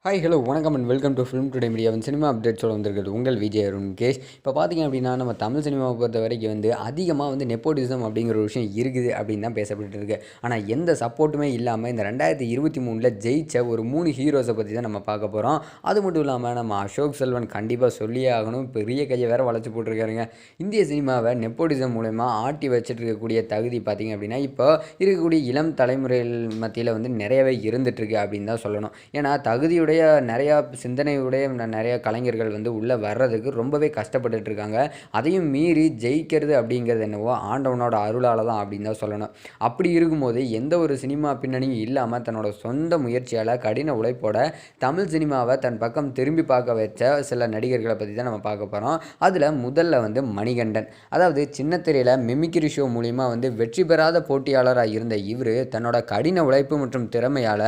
Hi hello வணக்கம் and welcome to film today மீடியாவின் cinema அப்டேட்ஸோட வந்திருக்கிறது உங்கள் விஜய் அருண் கேஷ். இப்போ பார்த்தீங்க அப்படின்னா நம்ம தமிழ் சினிமாவை பொறுத்த வரைக்கும் அதிகமாக நெப்போட்டிசம் அப்படிங்கிற ஒரு விஷயம் இருக்குது அப்படின்னு தான் பேசப்பட்டு இருக்கு. ஆனால் எந்த சப்போர்ட்டுமே இல்லாமல் இந்த 2023 ஜெயிச்ச ஒரு 3 ஹீரோஸை பற்றி தான் நம்ம பார்க்க போகிறோம். அது மட்டும் இல்லாமல் நம்ம அசோக் செல்வன் கண்டிப்பாக சொல்லியே ஆகணும், பெரிய கையை வேறு வளைச்சி போட்டிருக்காருங்க. இந்திய சினிமாவை நெப்போட்டிசம் மூலமா ஆட்டி வச்சுட்டு இருக்கக்கூடிய தகுதி பார்த்திங்க அப்படின்னா இப்போ இருக்கக்கூடிய இளம் தலைமுறைகள் மத்தியில் நிறையவே இருந்துகிட்ருக்கு அப்படின்னு தான் சொல்லணும். ஏன்னா தகுதியுடைய நிறையா சிந்தனையுடைய நிறைய கலைஞர்கள் உள்ளே வர்றதுக்கு ரொம்பவே கஷ்டப்பட்டுட்டு இருக்காங்க. அதையும் மீறி ஜெயிக்கிறது அப்படிங்கிறது என்னவோ ஆண்டவனோட அருளால் தான் அப்படின்னு தான் சொல்லணும். அப்படி இருக்கும்போது எந்த ஒரு சினிமா பின்னணியும் இல்லாமல் தன்னோட சொந்த முயற்சியால் கடின உழைப்போட தமிழ் சினிமாவை தன் பக்கம் திரும்பி பார்க்க வச்ச சில நடிகர்களை பற்றி தான் நம்ம பார்க்க போகிறோம். அதில் முதல்ல மணிகண்டன், அதாவது சின்ன திரையில் மிமிக்ரி ஷோ மூலிமா வெற்றி பெறாத போட்டியாளராக இருந்த இவர் தன்னோட கடின உழைப்பு மற்றும் திறமையால்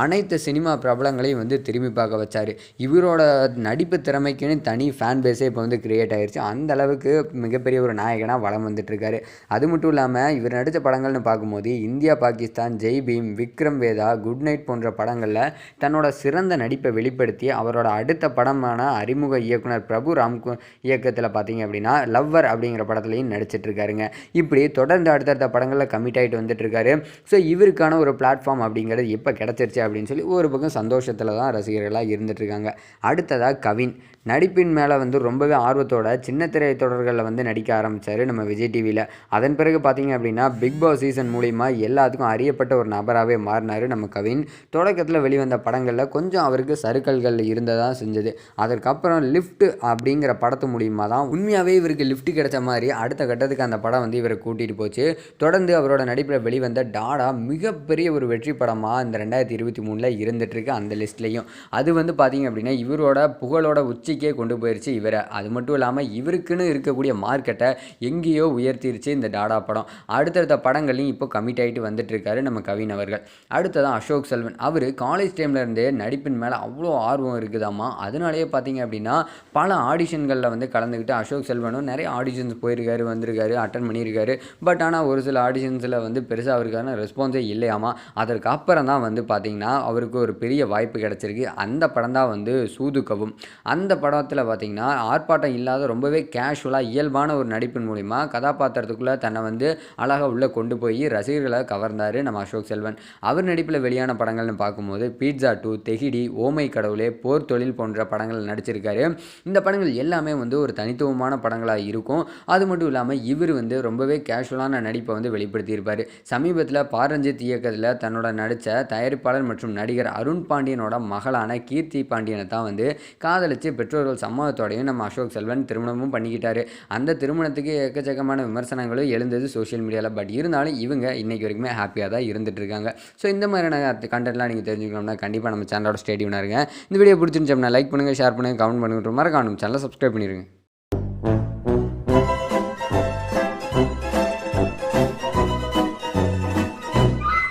அனைத்து சினிமா பிரபலங்களையும் திரும்பி பார்க்க வச்சார். இவரோட நடிப்பு திறமைக்குன்னு தனி ஃபேன் பேஸே இப்போ கிரியேட் ஆகிடுச்சு. அந்த அளவுக்கு மிகப்பெரிய ஒரு நாயகனாக வளம் வந்துட்டுருக்காரு. அது மட்டும் இல்லாமல் இவர் நடித்த படங்கள்னு பார்க்கும்போது India Pakistan, Jai Bhim, Vikram Vedha, good night போன்ற படங்களில் தன்னோட சிறந்த நடிப்பை வெளிப்படுத்தி அவரோட அடுத்த படமான அறிமுக இயக்குனர் பிரபு ராம் இயக்கத்தில் பார்த்தீங்க அப்படின்னா லவ்வர் அப்படிங்கிற படத்துலையும் நடிச்சிட்ருக்காருங்க. இப்படி தொடர்ந்து அடுத்தடுத்த படங்களில் கமிட் ஆகிட்டு வந்துட்டுருக்காரு. ஸோ இவருக்கான ஒரு பிளாட்ஃபார்ம் அப்படிங்கிறது இப்போ கிடச்சிருச்சு அப்படின்னு சொல்லி ஒரு பக்கம் சந்தோஷத்தில் தான் ரசிகர்களாக இருந்துகிட்ருக்காங்க. அடுத்ததாக கவின் நடிப்பின் மேலே ரொம்பவே ஆர்வத்தோட சின்ன திரை தொடர்களில் நடிக்க ஆரம்பித்தார் நம்ம விஜய் டிவியில். அதன் பிறகு பார்த்தீங்க அப்படின்னா பிக் பாஸ் சீசன் மூலிமா எல்லாத்துக்கும் அறியப்பட்ட ஒரு நபராகவே மாறினார் நம்ம கவின். தொடக்கத்தில் வெளிவந்த படங்களில் கொஞ்சம் அவருக்கு சறுக்கல்கள் இருந்ததாக செஞ்சது. அதற்கப்புறம் லிஃப்ட் அப்படிங்கிற படத்து மூலிமா தான் உண்மையாகவே இவருக்கு லிஃப்ட் கிடைச்ச மாதிரி அடுத்த கட்டத்துக்கு அந்த படம் இவரை கூட்டிகிட்டு போச்சு. தொடர்ந்து அவரோட நடிப்பில் வெளிவந்த டாடா மிகப்பெரிய ஒரு வெற்றி படமாக இந்த 2023 இருந்துகிட்ருக்கு அந்த லிஸ்ட்லேயும். அது பார்த்தீங்க அப்படின்னா இவரோட புகழோட உச்சிக்கே கொண்டு போயிடுச்சு இவரை. அது மட்டும் இல்லாமல் இவருக்குன்னு இருக்கக்கூடிய மார்க்கெட்டை எங்கேயோ உயர்த்திருச்சு இந்த டாடா படம். அடுத்தடுத்த படங்களையும் இப்போ கமிட் ஆகிட்டு வந்துட்டுருக்காரு நம்ம கவின் அவர்கள். அடுத்ததான் அசோக் செல்வன். அவர் காலேஜ் டைமில் இருந்தே நடிப்பின் மேலே அவ்வளோ ஆர்வம் இருக்குதாம்மா. அதனாலேயே பார்த்தீங்க அப்படின்னா பல ஆடிஷன்களில் கலந்துக்கிட்டு அசோக் செல்வனும் நிறைய ஆடிஷன்ஸ் போயிருக்காரு, வந்திருக்காரு, அட்டன் பண்ணியிருக்காரு. பட் ஆனால் ஒரு சில ஆடிஷன்ஸில் பெருசாக அவருக்கான ரெஸ்பான்ஸே இல்லையாமா. அதற்கு அப்புறம் தான் பார்த்தீங்கன்னா அவருக்கு ஒரு பெரிய வாய்ப்பு கிடச்சிருக்கு. அந்த படம் தான் சூதுகவும். அந்த படத்தில் பார்த்திங்கன்னா ஆர்ப்பாட்டம் இல்லாத ரொம்பவே கேஷுவலாக இயல்பான ஒரு நடிப்பின் மூலிமா கதாபாத்திரத்துக்குள்ளே தன்னை அழகாக உள்ளே கொண்டு போய் ரசிகர்களை கவர்ந்தார் நம்ம அசோக் செல்வன். அவர் நடிப்பில் வெளியான படங்கள்னு பார்க்கும்போது பீட்சா 2, தெஹிடி, ஓமை கடவுளே, போர் தொழில் போன்ற படங்கள் நடிச்சிருக்காரு. இந்த படங்கள் எல்லாமே ஒரு தனித்துவமான படங்களாக இருக்கும். அது மட்டும் இல்லாமல் இவர் ரொம்பவே கேஷுவலான நடிப்பை வெளிப்படுத்தியிருப்பார். சமீபத்தில் பாரஞ்சித் இயக்கத்தில் தன்னோட நடித்த தயாரிப்பாளர் மற்றும் நடிகர் அருண் பாண்டியனோட மகளான கீர்த்தி பாண்டியனை தான் காதலிச்சு பெற்றோர்கள் சம்மதத்தோடையும் நம்ம அசோக் செல்வன் திருமணமும் பண்ணிக்கிட்டாரு. அந்த திருமணத்துக்கு எக்கச்சக்கமான விமர்சனங்களும் எழுந்தது சோஷியல் மீடியாவில். பட் இருந்தாலும் இவங்க இன்றைக்கு வரைக்குமே ஹாப்பியாக தான் இருந்துட்டு இருக்காங்க. ஸோ இந்த மாதிரியான கண்டென்ட்லாம் நீங்கள் தெரிஞ்சுக்கணும்னா கண்டிப்பாக நம்ம சேனலோட ஸ்டே டியூனாக இருங்க. இந்த வீடியோ பிடிச்சிருந்துச்சு அப்படின்னா லைக் பண்ணுங்கள், ஷேர் பண்ணுங்கள், கமெண்ட் பண்ணுங்கள், மறக்காம சேனலை சப்ஸ்கிரைப் பண்ணிடுங்க.